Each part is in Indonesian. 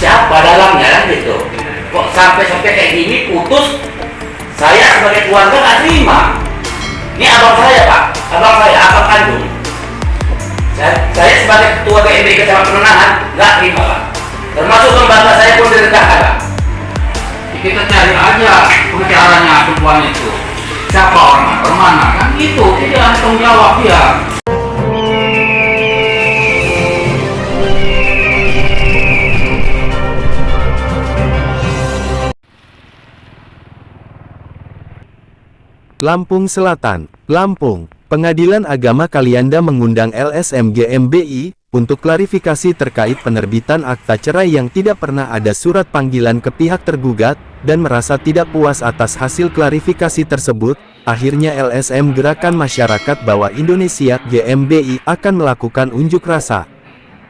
siapa dalangnya kan gitu. Kok sampai kayak gini putus, saya sebagai keluarga nggak terima. Ini abang saya pak, abang saya, abang kandung. Saya sebagai ketua GMB Kecamatan Penenahan nggak terima pak. Termasuk lembaga saya pun direndahkan pak. Kita cari aja percaranya perempuan itu. Siapa orang mana kan itu dia tanggung jawab dia. Lampung Selatan, Lampung. Pengadilan Agama Kalianda mengundang LSM GMBI untuk klarifikasi terkait penerbitan akta cerai yang tidak pernah ada surat panggilan ke pihak tergugat dan merasa tidak puas atas hasil klarifikasi tersebut. Akhirnya LSM Gerakan Masyarakat Bawah Indonesia GMBI akan melakukan unjuk rasa.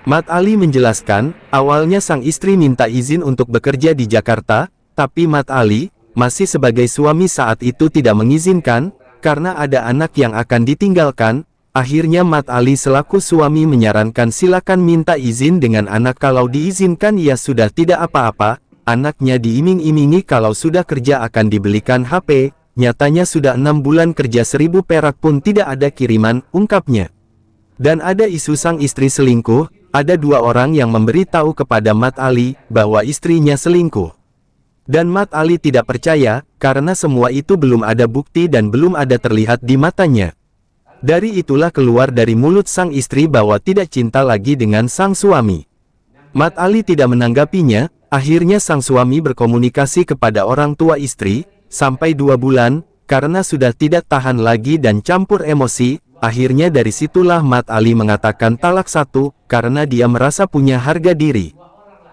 Mat Ali menjelaskan, awalnya sang istri minta izin untuk bekerja di Jakarta, tapi Mat Ali masih sebagai suami saat itu tidak mengizinkan, karena ada anak yang akan ditinggalkan. Akhirnya Mat Ali selaku suami menyarankan silakan minta izin dengan anak, kalau diizinkan ya sudah tidak apa-apa. Anaknya diiming-imingi kalau sudah kerja akan dibelikan HP, nyatanya sudah 6 bulan kerja 1000 perak pun tidak ada kiriman, ungkapnya. Dan ada isu sang istri selingkuh, ada 2 orang yang memberitahu kepada Mat Ali bahwa istrinya selingkuh. Dan Mat Ali tidak percaya, karena semua itu belum ada bukti dan belum ada terlihat di matanya. Dari itulah keluar dari mulut sang istri bahwa tidak cinta lagi dengan sang suami. Mat Ali tidak menanggapinya, akhirnya sang suami berkomunikasi kepada orang tua istri, sampai 2 bulan, karena sudah tidak tahan lagi dan campur emosi, akhirnya dari situlah Mat Ali mengatakan talak 1, karena dia merasa punya harga diri.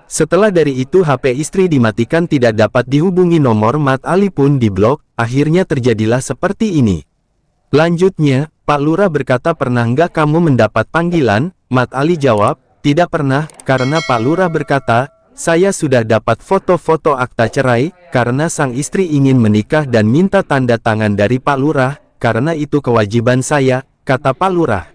Setelah dari itu HP istri dimatikan, tidak dapat dihubungi, nomor Mat Ali pun diblok, akhirnya terjadilah seperti ini. Lanjutnya, Pak Lurah berkata, pernah nggak kamu mendapat panggilan? Mat Ali jawab, tidak pernah, karena Pak Lurah berkata, saya sudah dapat foto-foto akta cerai, karena sang istri ingin menikah dan minta tanda tangan dari Pak Lurah, karena itu kewajiban saya, kata Pak Lurah.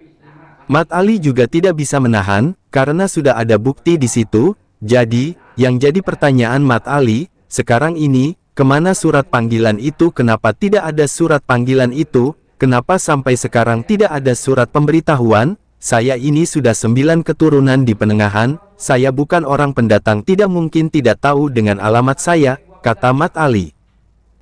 Mat Ali juga tidak bisa menahan, karena sudah ada bukti di situ. Jadi, yang jadi pertanyaan Mat Ali, sekarang ini, kemana surat panggilan itu? Kenapa tidak ada surat panggilan itu? Kenapa sampai sekarang tidak ada surat pemberitahuan? Saya ini sudah 9 keturunan di Penenahan, saya bukan orang pendatang, tidak mungkin tidak tahu dengan alamat saya, kata Mat Ali.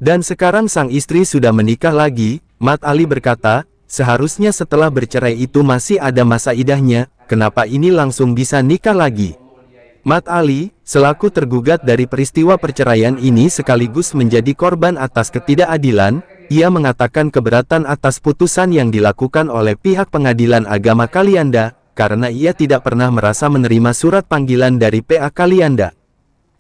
Dan sekarang sang istri sudah menikah lagi. Mat Ali berkata, seharusnya setelah bercerai itu masih ada masa idahnya, kenapa ini langsung bisa nikah lagi? Mat Ali, selaku tergugat dari peristiwa perceraian ini sekaligus menjadi korban atas ketidakadilan, ia mengatakan keberatan atas putusan yang dilakukan oleh pihak Pengadilan Agama Kalianda, karena ia tidak pernah merasa menerima surat panggilan dari PA Kalianda.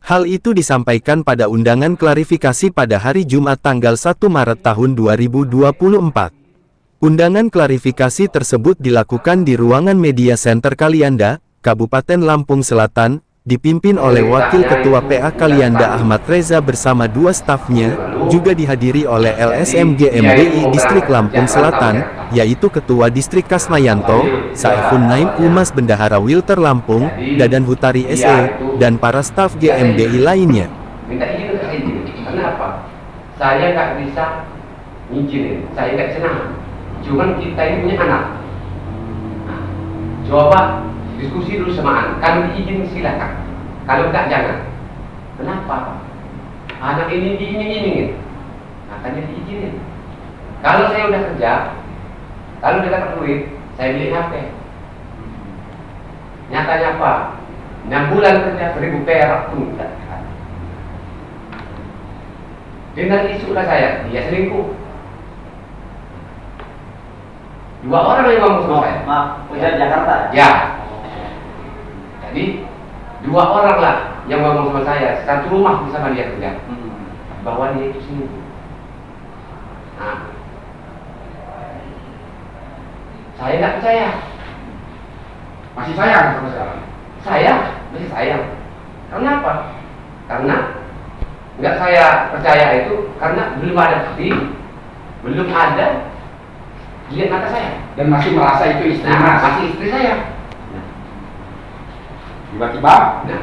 Hal itu disampaikan pada undangan klarifikasi pada hari Jumat tanggal 1 Maret tahun 2024. Undangan klarifikasi tersebut dilakukan di ruangan Media Center Kalianda, Kabupaten Lampung Selatan, dipimpin oleh Wakil Ketua PA Kalianda Ahmad Reza bersama 2 stafnya, juga dihadiri oleh LSM GMBI Distrik Lampung Selatan, yaitu Ketua Distrik Kasmayanto, Saifun Naim Umas Bendahara Wilter Lampung, Dadan Hutari SE, dan para staf GMBI lainnya. Minta izin ke saya, kenapa? Saya nggak bisa ngizinin, saya nggak senang. Cuman kita ini punya anak. Nah, coba diskusi dulu sama anak. Kalau diizin silakan. Kalau enggak jangan. Kenapa? Anak ini diiming-imingin. Makanya diizinin. Kalau saya udah kerja, kalau udah dapat duit, saya beli HP. Nyatanya apa? 6 bulan kerja 1000 perak pun tidak ada. Dengan isu lah saya, dia selingkuh. 2 orang yang ngomong sama saya. Maaf, kerja di Jakarta ya? Ya. Jadi 2 orang lah yang ngomong sama saya, satu rumah bersama dia kerja, bahwa dia itu selingkuh. Nah, saya nggak percaya. Masih sayang sama sekarang? Saya masih sayang. Kenapa? Karena nggak saya percaya itu karena belum ada bukti, belum ada lihat mata saya. Dan masih merasa itu istri Nah, Mas? masih istri saya. Tiba-tiba? Nah,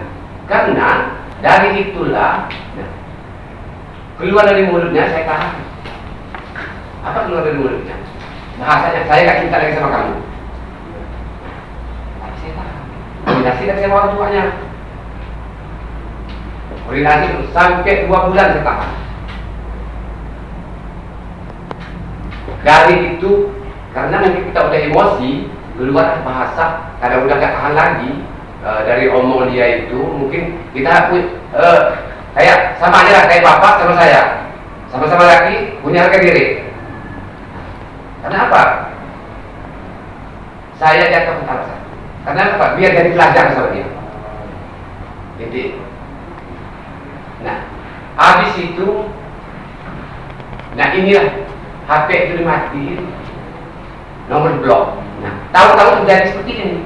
Karena dari itulah keluar dari mulutnya saya tahan. Apa keluar dari mulutnya? Bahasanya saya gak cinta lagi sama kamu. Tapi saya tahan. Koordinasi dari sama orang tuanya. Koordinasi sampai 2 bulan saya tahan. Dari itu, karena mungkin kita udah emosi, keluar bahasa, kadang udah gak tahan lagi. Dari omong dia itu, mungkin kita kayak sama aja lah, kayak bapak sama saya, sama-sama laki, punya harga diri. Karena apa? Saya jatuh ke saya. Karena apa? Biar jadi pelajaran sama dia. Jadi, nah, habis itu, nah inilah HP itu dimatiin, nomor blok. Nah, tahu-tahu terjadi seperti ini.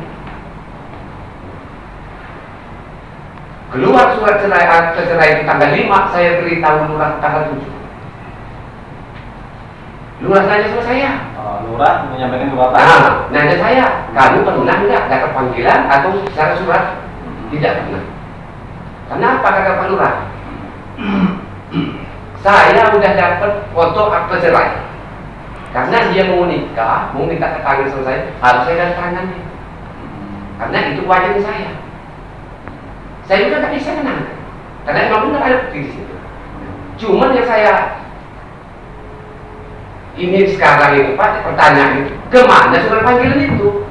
Keluar surat cerai itu tanggal 5, saya beritahu lurah tanggal 7. Lurah nanya sama saya. Lurah menyampaikan ke Bapak. Nanya saya, kamu pernah nggak dapat panggilan atau secara surat? Tidak pernah. Kenapa kata Pak Lurah? Saya udah dapat foto akte cerai. Karena dia mau nikah, mau minta keterangan sama saya, harus saya ada tangannya. Karena itu wajib saya. Saya juga tak bisa menang, karena memang benar ada bukti di situ. Cuman yang saya ini sekarang itu Pak, pertanyaan itu, kemana surat panggilan itu?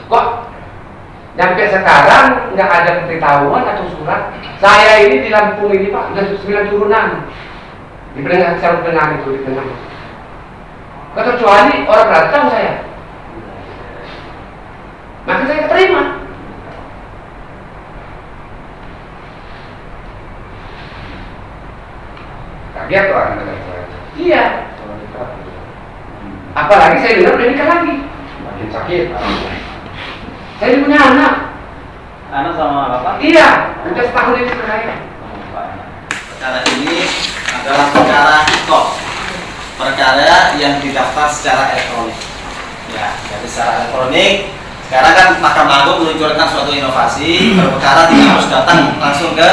Kok sampai sekarang nggak ada pemberitahuan atau surat? Saya ini di Lampung ini Pak, sudah 9 turunan di penengah itu di tengah. Kecuali orang datang saya. Maka saya terima. Kaget orang dengan saya. Iya. Apalagi saya dengar udah nikah lagi. Makin sakit. Saya punya anak. Anak sama Bapak? Iya. Udah setahun ini sama saya. Perkara ini adalah perkara kok, perkara yang didaftar secara elektronik. Ya, jadi secara elektronik. Sekarang kan Mahkamah Agung meluncurkan suatu inovasi, perkara tidak harus datang langsung ke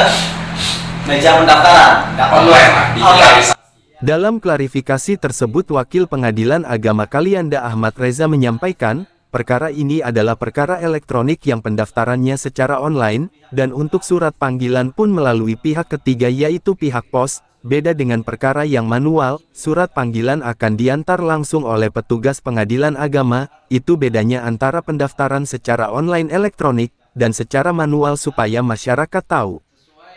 meja pendaftaran. Nggak perlu digitalisasi. Dalam klarifikasi tersebut, Wakil Pengadilan Agama Kalianda Ahmad Reza menyampaikan, perkara ini adalah perkara elektronik yang pendaftarannya secara online, dan untuk surat panggilan pun melalui pihak ketiga yaitu pihak pos. Beda dengan perkara yang manual, surat panggilan akan diantar langsung oleh petugas pengadilan agama. Itu bedanya antara pendaftaran secara online elektronik dan secara manual supaya masyarakat tahu.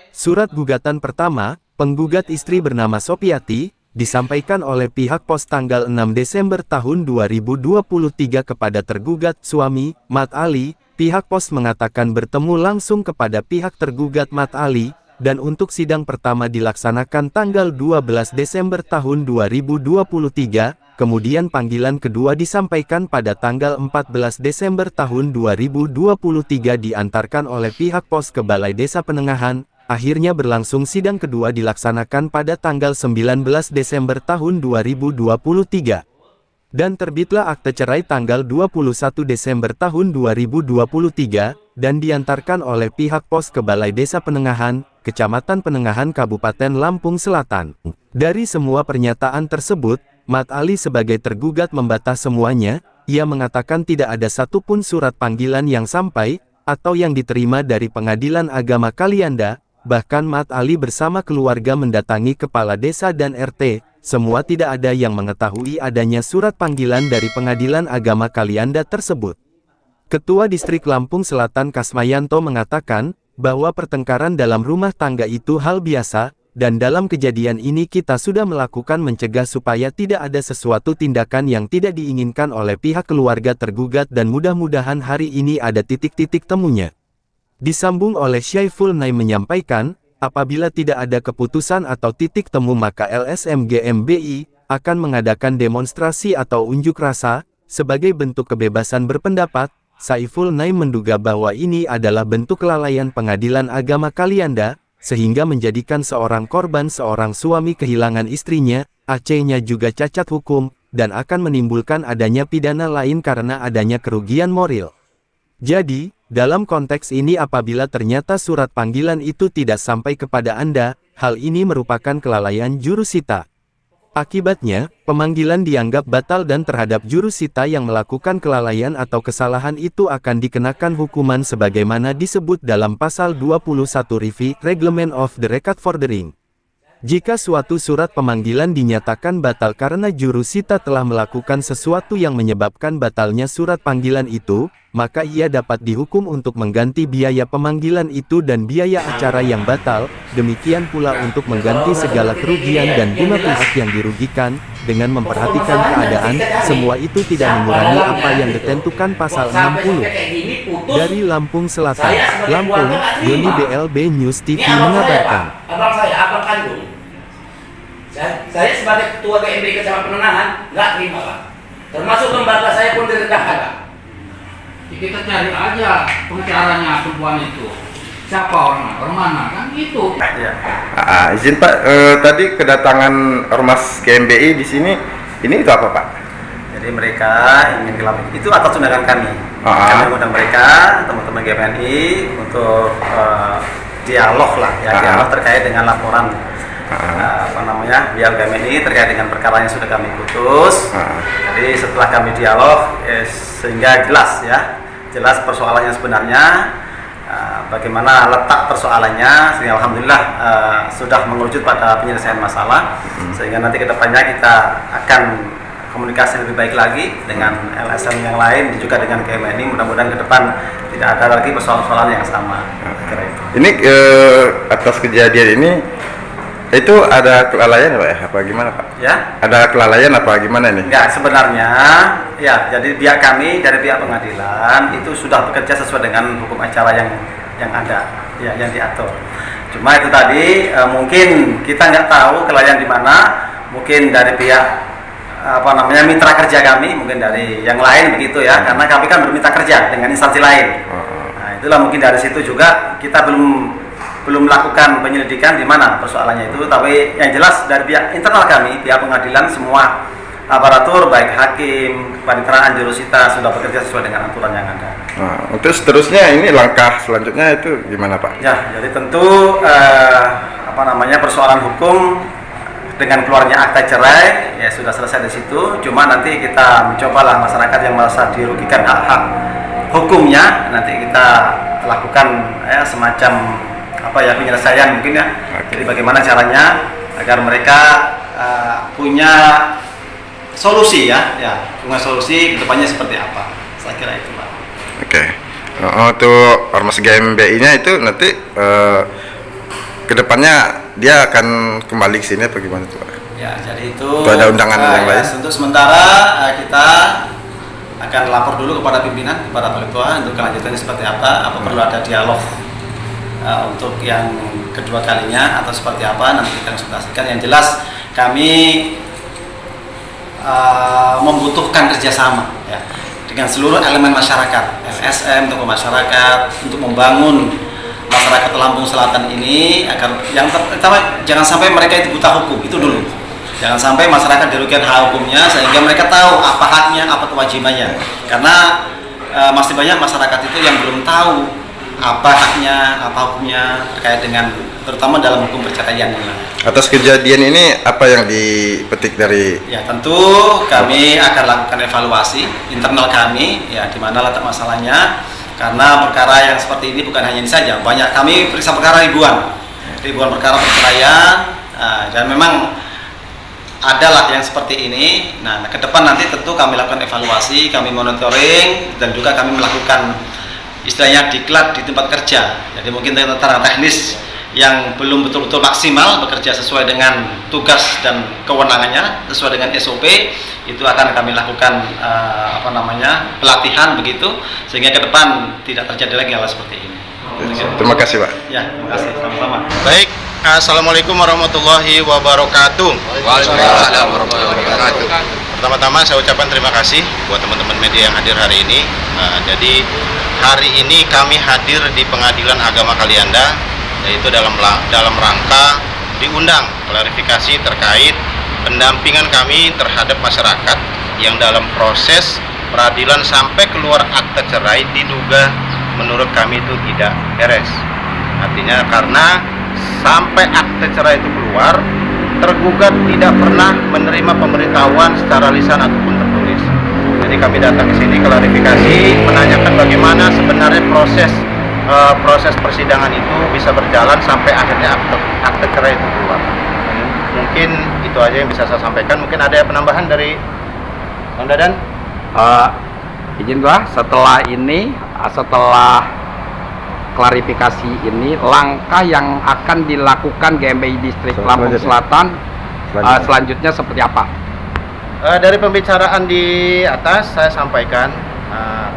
Surat gugatan pertama, penggugat istri bernama Sopiati, disampaikan oleh pihak pos tanggal 6 Desember tahun 2023 kepada tergugat suami, Mat Ali. Pihak pos mengatakan bertemu langsung kepada pihak tergugat Mat Ali, dan untuk sidang pertama dilaksanakan tanggal 12 Desember tahun 2023, kemudian panggilan kedua disampaikan pada tanggal 14 Desember tahun 2023 diantarkan oleh pihak pos ke Balai Desa Penengahan. Akhirnya berlangsung sidang kedua dilaksanakan pada tanggal 19 Desember tahun 2023. Dan terbitlah akte cerai tanggal 21 Desember tahun 2023, dan diantarkan oleh pihak pos ke Balai Desa Penengahan, Kecamatan Penengahan Kabupaten Lampung Selatan. Dari semua pernyataan tersebut, Mat Ali sebagai tergugat membantah semuanya. Ia mengatakan tidak ada satupun surat panggilan yang sampai, atau yang diterima dari Pengadilan Agama Kalianda. Bahkan Mat Ali bersama keluarga mendatangi kepala desa dan RT, semua tidak ada yang mengetahui adanya surat panggilan dari Pengadilan Agama Kalianda tersebut. Ketua Distrik Lampung Selatan Kasmayanto mengatakan, bahwa pertengkaran dalam rumah tangga itu hal biasa, dan dalam kejadian ini kita sudah melakukan mencegah supaya tidak ada sesuatu tindakan yang tidak diinginkan oleh pihak keluarga tergugat dan mudah-mudahan hari ini ada titik-titik temunya. Disambung oleh Syaiful Naim menyampaikan, apabila tidak ada keputusan atau titik temu maka LSM GMBI akan mengadakan demonstrasi atau unjuk rasa, sebagai bentuk kebebasan berpendapat. Saiful Naim menduga bahwa ini adalah bentuk kelalaian Pengadilan Agama Kalianda, sehingga menjadikan seorang korban seorang suami kehilangan istrinya, AC-nya juga cacat hukum, dan akan menimbulkan adanya pidana lain karena adanya kerugian moral. Jadi, dalam konteks ini apabila ternyata surat panggilan itu tidak sampai kepada Anda, hal ini merupakan kelalaian jurusita. Akibatnya, pemanggilan dianggap batal dan terhadap jurusita yang melakukan kelalaian atau kesalahan itu akan dikenakan hukuman sebagaimana disebut dalam pasal 21 Rivi, Reglement of the Record Ordering. Jika suatu surat pemanggilan dinyatakan batal karena jurusita telah melakukan sesuatu yang menyebabkan batalnya surat panggilan itu, maka ia dapat dihukum untuk mengganti biaya pemanggilan itu dan biaya acara yang batal, demikian pula untuk mengganti segala kerugian dan bunga pihak yang dirugikan, dengan memperhatikan keadaan, semua itu tidak mengurangi apa yang ditentukan pasal 60. Dari Lampung Selatan, Lampung, Yoni BLB News TV mengabarkan. Abang saya, abang kandung. Saya sebagai ketua GMB Kecamatan Penenangan nggak terima, Pak. Termasuk lembaga saya pun direndahkan, Pak. Kita cari aja pengacaranya perempuan itu. Siapa orangnya? Orang mana? Kan gitu. Izin Pak, tadi kedatangan Ormas GMBI di sini, ini itu apa Pak? Jadi mereka ingin gelap itu atas undangan kami. Kami mengundang mereka, teman-teman GMNI untuk dialog lah, ya, dialog terkait dengan laporan biar GMNI terkait dengan perkara yang sudah kami putus. Jadi setelah kami dialog, sehingga jelas persoalannya sebenarnya. Bagaimana letak persoalannya, sehingga alhamdulillah sudah mengerucut pada penyelesaian masalah, sehingga nanti kedepannya kita akan komunikasi lebih baik lagi dengan LSM yang lain, juga dengan GMNI. Mudah-mudahan ke depan tidak ada lagi persoalan-persoalan yang sama. Ini atas kejadian ini itu ada kelalaian Pak ya? Apa gimana Pak? Ya? Ada kelalaian apa gimana nih? Enggak, sebenarnya ya, jadi pihak kami dari pihak pengadilan itu sudah bekerja sesuai dengan hukum acara yang ada, ya, yang diatur. Cuma itu tadi mungkin kita nggak tahu kelalaian di mana, mungkin dari pihak mitra kerja kami, mungkin dari yang lain begitu ya, karena kami kan bermitra kerja dengan instansi lain. Nah, itulah mungkin dari situ juga kita belum melakukan penyelidikan di mana persoalannya itu, tapi yang jelas dari pihak internal kami, pihak pengadilan, semua aparatur baik hakim, paniteraan, jurusita sudah bekerja sesuai dengan aturan yang ada. Nah, untuk seterusnya ini langkah selanjutnya itu gimana Pak? Ya, jadi tentu persoalan hukum dengan keluarnya akta cerai ya sudah selesai di situ. Cuma nanti kita mencobalah masyarakat yang merasa dirugikan hak-hak hukumnya, nanti kita lakukan semacam penyelesaian mungkin ya. Jadi bagaimana caranya agar mereka punya solusi punya solusi kedepannya seperti apa? Saya kira itu Pak. Oke. Untuk Ormas GMBI-nya itu nanti kedepannya dia akan kembali ke sini atau gimana tuh Pak? Ya, jadi itu ada undangan yang lain? Untuk sementara kita akan lapor dulu kepada pimpinan, kepada ketua untuk kelanjutannya seperti apa perlu ada dialog untuk yang kedua kalinya atau seperti apa, nanti kita konsultasikan. Yang jelas kami membutuhkan kerjasama ya, dengan seluruh elemen masyarakat, LSM, tokoh masyarakat, untuk membangun masyarakat Lampung Selatan ini agar yang pertama jangan sampai mereka itu buta hukum, itu dulu. Jangan sampai masyarakat dirugikan hak hukumnya, sehingga mereka tahu apa haknya, apa kewajibannya. Karena masih banyak masyarakat itu yang belum tahu apa haknya, apa hukumnya terkait dengan terutama dalam hukum perceraian ini. Atas kejadian ini apa yang dipetik dari? Ya, tentu kami akan lakukan evaluasi internal kami ya, di mana letak masalahnya, karena perkara yang seperti ini bukan hanya ini saja, banyak kami periksa perkara ribuan perkara perceraian, dan memang adalah yang seperti ini. Nah, ke depan nanti tentu kami lakukan evaluasi, kami monitoring, dan juga kami melakukan istilahnya diklat di tempat kerja. Jadi mungkin tentara teknis yang belum betul-betul maksimal bekerja sesuai dengan tugas dan kewenangannya, sesuai dengan SOP, itu akan kami lakukan pelatihan begitu, sehingga ke depan tidak terjadi lagi hal seperti ini. Terima kasih Pak. Ya, terima kasih, sama-sama. Baik, Assalamualaikum warahmatullahi wabarakatuh. Waalaikumsalam warahmatullahi wabarakatuh. Pertama-tama saya ucapkan terima kasih buat teman-teman media yang hadir hari ini. Jadi hari ini kami hadir di Pengadilan Agama Kalianda, yaitu dalam rangka diundang klarifikasi terkait pendampingan kami terhadap masyarakat yang dalam proses peradilan sampai keluar akta cerai diduga menurut kami itu tidak beres. Artinya karena sampai akta cerai itu keluar, tergugat tidak pernah menerima pemberitahuan secara lisan ataupun tertulis. Jadi kami datang ke sini klarifikasi, menanyakan bagaimana sebenarnya proses persidangan itu bisa berjalan sampai akhirnya akte cerai itu keluar. Mungkin itu aja yang bisa saya sampaikan. Mungkin ada penambahan dari Bang Dadan? Izin gua, setelah klarifikasi ini, langkah yang akan dilakukan GMBI Distrik Lampung Selatan selanjutnya seperti apa? Dari pembicaraan di atas saya sampaikan,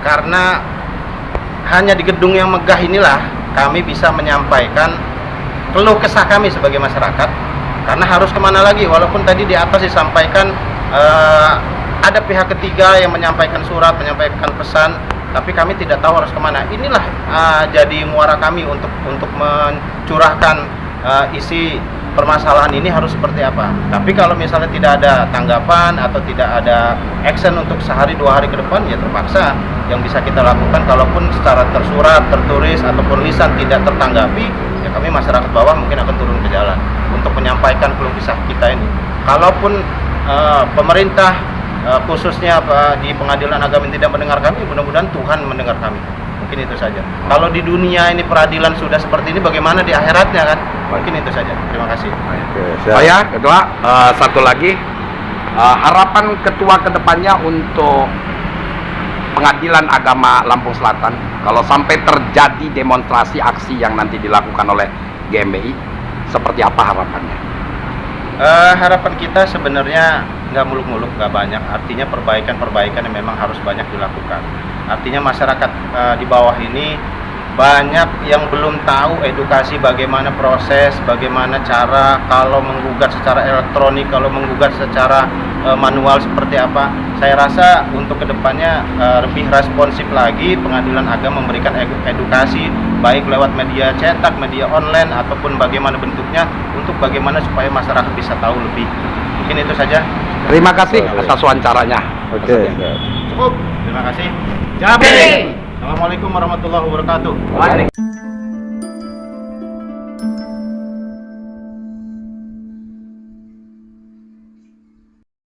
karena hanya di gedung yang megah inilah kami bisa menyampaikan keluh kesah kami sebagai masyarakat, karena harus kemana lagi, walaupun tadi di atas disampaikan ada pihak ketiga yang menyampaikan surat, menyampaikan pesan, tapi kami tidak tahu harus kemana. Inilah jadi muara kami untuk mencurahkan isi permasalahan ini harus seperti apa. Tapi kalau misalnya tidak ada tanggapan atau tidak ada action untuk sehari 2 hari ke depan, ya terpaksa yang bisa kita lakukan, kalaupun secara tersurat, tertulis ataupun lisan tidak tertanggapi, ya kami masyarakat bawah mungkin akan turun ke jalan untuk menyampaikan keluh kesah kita ini. Kalaupun pemerintah khususnya di pengadilan agama tidak mendengar kami, mudah-mudahan Tuhan mendengar kami. Mungkin itu saja. Kalau di dunia ini peradilan sudah seperti ini, bagaimana di akhiratnya kan? Mungkin itu saja. Terima kasih. Kedua, satu lagi, harapan ketua kedepannya untuk pengadilan agama Lampung Selatan, kalau sampai terjadi demonstrasi aksi yang nanti dilakukan oleh GMBI, seperti apa harapannya? Harapan kita sebenarnya nggak muluk-muluk, nggak banyak. Artinya perbaikan yang memang harus banyak dilakukan. Artinya masyarakat di bawah ini banyak yang belum tahu edukasi bagaimana proses, bagaimana cara kalau menggugat secara elektronik, kalau menggugat secara manual seperti apa. Saya rasa untuk kedepannya lebih responsif lagi pengadilan agama memberikan edukasi baik lewat media cetak, media online ataupun bagaimana bentuknya, untuk bagaimana supaya masyarakat bisa tahu lebih. Mungkin itu saja. Terima kasih atas wawancaranya. Cukup. Terima kasih. Assalamualaikum warahmatullahi wabarakatuh.